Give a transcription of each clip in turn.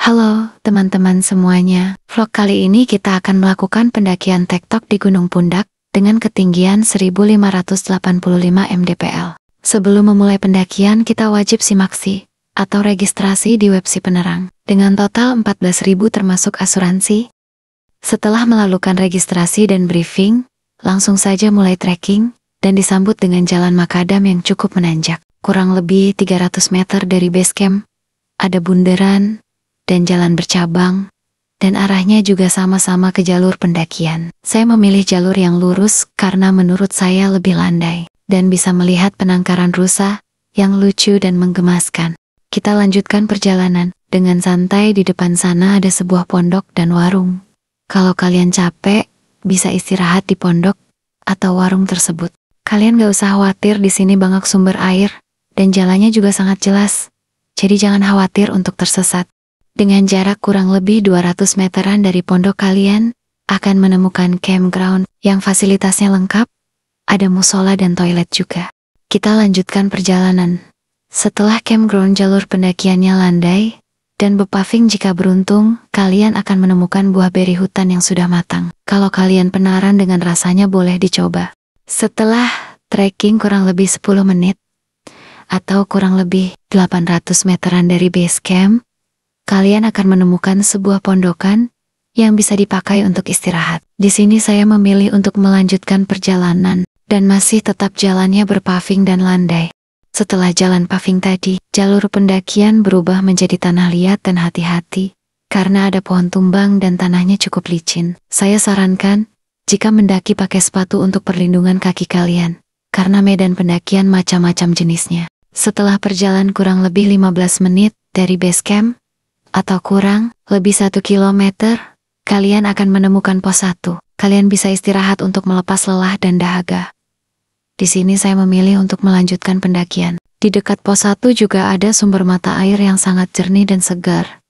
Halo teman-teman semuanya, vlog kali ini kita akan melakukan pendakian tektok di Gunung Pundak dengan ketinggian 1585 mdpl. Sebelum memulai pendakian kita wajib simaksi atau registrasi di web Si Penerang dengan total 14.000 termasuk asuransi. Setelah melakukan registrasi dan briefing, langsung saja mulai trekking dan disambut dengan jalan makadam yang cukup menanjak. Kurang lebih 300 meter dari base camp, ada bundaran dan jalan bercabang, dan arahnya juga sama-sama ke jalur pendakian. Saya memilih jalur yang lurus karena menurut saya lebih landai, dan bisa melihat penangkaran rusa yang lucu dan menggemaskan. Kita lanjutkan perjalanan, dengan santai di depan sana ada sebuah pondok dan warung. Kalau kalian capek, bisa istirahat di pondok atau warung tersebut. Kalian gak usah khawatir, di sini banyak sumber air, dan jalannya juga sangat jelas. Jadi jangan khawatir untuk tersesat. Dengan jarak kurang lebih 200 meteran dari pondok kalian akan menemukan campground yang fasilitasnya lengkap, ada musola dan toilet juga. Kita lanjutkan perjalanan. Setelah campground jalur pendakiannya landai dan berpaving, jika beruntung kalian akan menemukan buah beri hutan yang sudah matang. Kalau kalian penasaran dengan rasanya boleh dicoba. Setelah trekking kurang lebih 10 menit atau kurang lebih 800 meteran dari base camp, kalian akan menemukan sebuah pondokan yang bisa dipakai untuk istirahat. Di sini saya memilih untuk melanjutkan perjalanan dan masih tetap jalannya berpaving dan landai. Setelah jalan paving tadi, jalur pendakian berubah menjadi tanah liat dan hati-hati karena ada pohon tumbang dan tanahnya cukup licin. Saya sarankan jika mendaki pakai sepatu untuk perlindungan kaki kalian karena medan pendakian macam-macam jenisnya. Setelah perjalanan kurang lebih 15 menit dari base camp atau kurang lebih 1 kilometer, kalian akan menemukan pos 1. Kalian bisa istirahat untuk melepas lelah dan dahaga. Di sini saya memilih untuk melanjutkan pendakian. Di dekat pos 1 juga ada sumber mata air yang sangat jernih dan segar.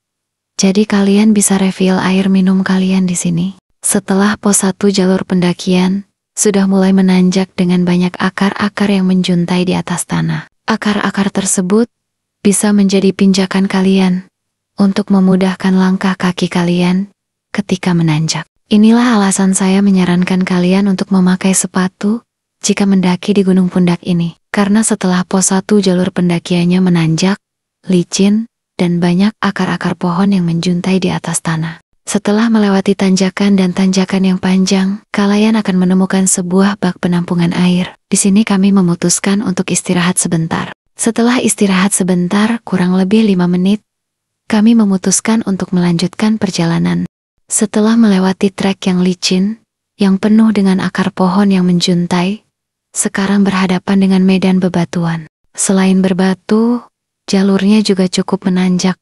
Jadi kalian bisa refill air minum kalian di sini. Setelah pos 1, jalur pendakian sudah mulai menanjak dengan banyak akar-akar yang menjuntai di atas tanah. Akar-akar tersebut bisa menjadi pinjakan kalian untuk memudahkan langkah kaki kalian ketika menanjak. Inilah alasan saya menyarankan kalian untuk memakai sepatu jika mendaki di Gunung Pundak ini. Karena setelah pos 1 jalur pendakiannya menanjak, licin, dan banyak akar-akar pohon yang menjuntai di atas tanah. Setelah melewati tanjakan dan tanjakan yang panjang, kalian akan menemukan sebuah bak penampungan air. Di sini kami memutuskan untuk istirahat sebentar. Setelah istirahat sebentar, kurang lebih 5 menit, kami memutuskan untuk melanjutkan perjalanan. Setelah melewati trek yang licin, yang penuh dengan akar pohon yang menjuntai, sekarang berhadapan dengan medan bebatuan. Selain berbatu, jalurnya juga cukup menanjak.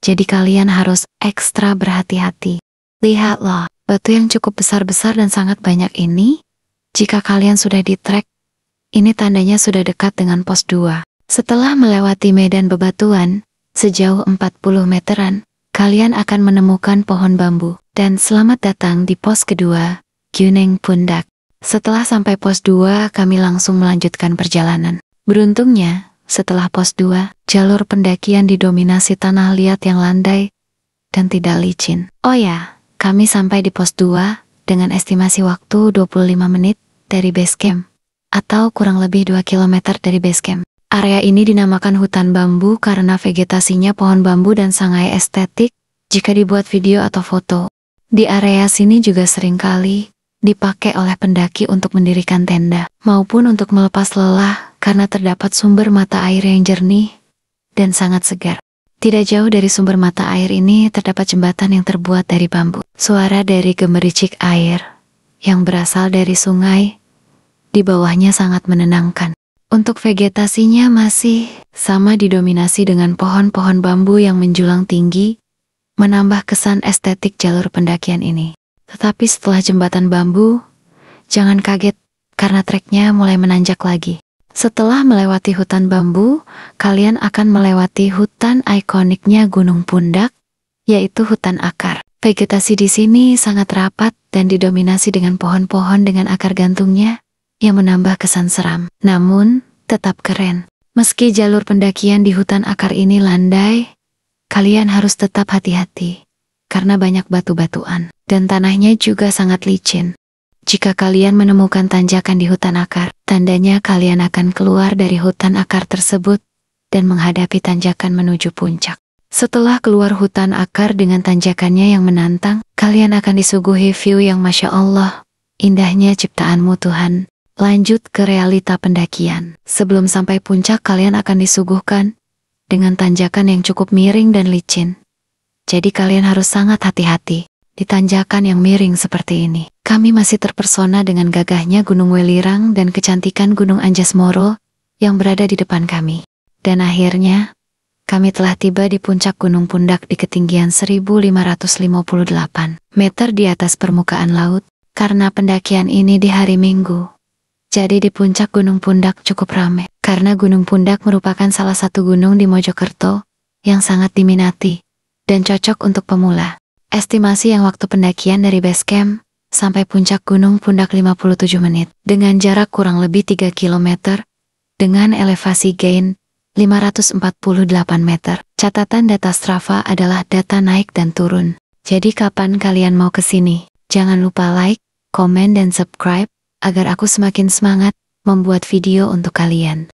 Jadi kalian harus ekstra berhati-hati. Lihatlah, batu yang cukup besar-besar dan sangat banyak ini. Jika kalian sudah di trek, ini tandanya sudah dekat dengan pos 2. Setelah melewati medan bebatuan, sejauh 40 meteran, kalian akan menemukan pohon bambu. Dan selamat datang di pos kedua, Gunung Pundak. Setelah sampai pos 2, kami langsung melanjutkan perjalanan. Beruntungnya, setelah pos 2, jalur pendakian didominasi tanah liat yang landai dan tidak licin. Oh ya, kami sampai di pos 2 dengan estimasi waktu 25 menit dari base camp, atau kurang lebih 2 km dari base camp. Area ini dinamakan hutan bambu karena vegetasinya pohon bambu dan sangat estetik jika dibuat video atau foto. Di area sini juga seringkali dipakai oleh pendaki untuk mendirikan tenda, maupun untuk melepas lelah karena terdapat sumber mata air yang jernih dan sangat segar. Tidak jauh dari sumber mata air ini terdapat jembatan yang terbuat dari bambu. Suara dari gemericik air yang berasal dari sungai di bawahnya sangat menenangkan. Untuk vegetasinya masih sama, didominasi dengan pohon-pohon bambu yang menjulang tinggi, menambah kesan estetik jalur pendakian ini. Tetapi setelah jembatan bambu, jangan kaget karena treknya mulai menanjak lagi. Setelah melewati hutan bambu, kalian akan melewati hutan ikoniknya Gunung Pundak, yaitu hutan akar. Vegetasi di sini sangat rapat dan didominasi dengan pohon-pohon dengan akar gantungnya yang menambah kesan seram. Namun, tetap keren. Meski jalur pendakian di hutan akar ini landai, kalian harus tetap hati-hati, karena banyak batu-batuan, dan tanahnya juga sangat licin. Jika kalian menemukan tanjakan di hutan akar, tandanya kalian akan keluar dari hutan akar tersebut dan menghadapi tanjakan menuju puncak. Setelah keluar hutan akar dengan tanjakannya yang menantang, kalian akan disuguhi view yang Masya Allah, indahnya ciptaanmu Tuhan. Lanjut ke realita pendakian. Sebelum sampai puncak kalian akan disuguhkan dengan tanjakan yang cukup miring dan licin. Jadi kalian harus sangat hati-hati di tanjakan yang miring seperti ini. Kami masih terpesona dengan gagahnya Gunung Welirang dan kecantikan Gunung Anjas-Moro yang berada di depan kami. Dan akhirnya, kami telah tiba di puncak Gunung Pundak di ketinggian 1558 meter di atas permukaan laut. Karena pendakian ini di hari Minggu, jadi di puncak Gunung Pundak cukup ramai. Karena Gunung Pundak merupakan salah satu gunung di Mojokerto yang sangat diminati dan cocok untuk pemula. Estimasi yang waktu pendakian dari base camp sampai puncak Gunung Pundak 57 menit dengan jarak kurang lebih 3 km dengan elevasi gain 548 meter. Catatan data Strava adalah data naik dan turun. Jadi kapan kalian mau ke sini? Jangan lupa like, komen dan subscribe agar aku semakin semangat membuat video untuk kalian.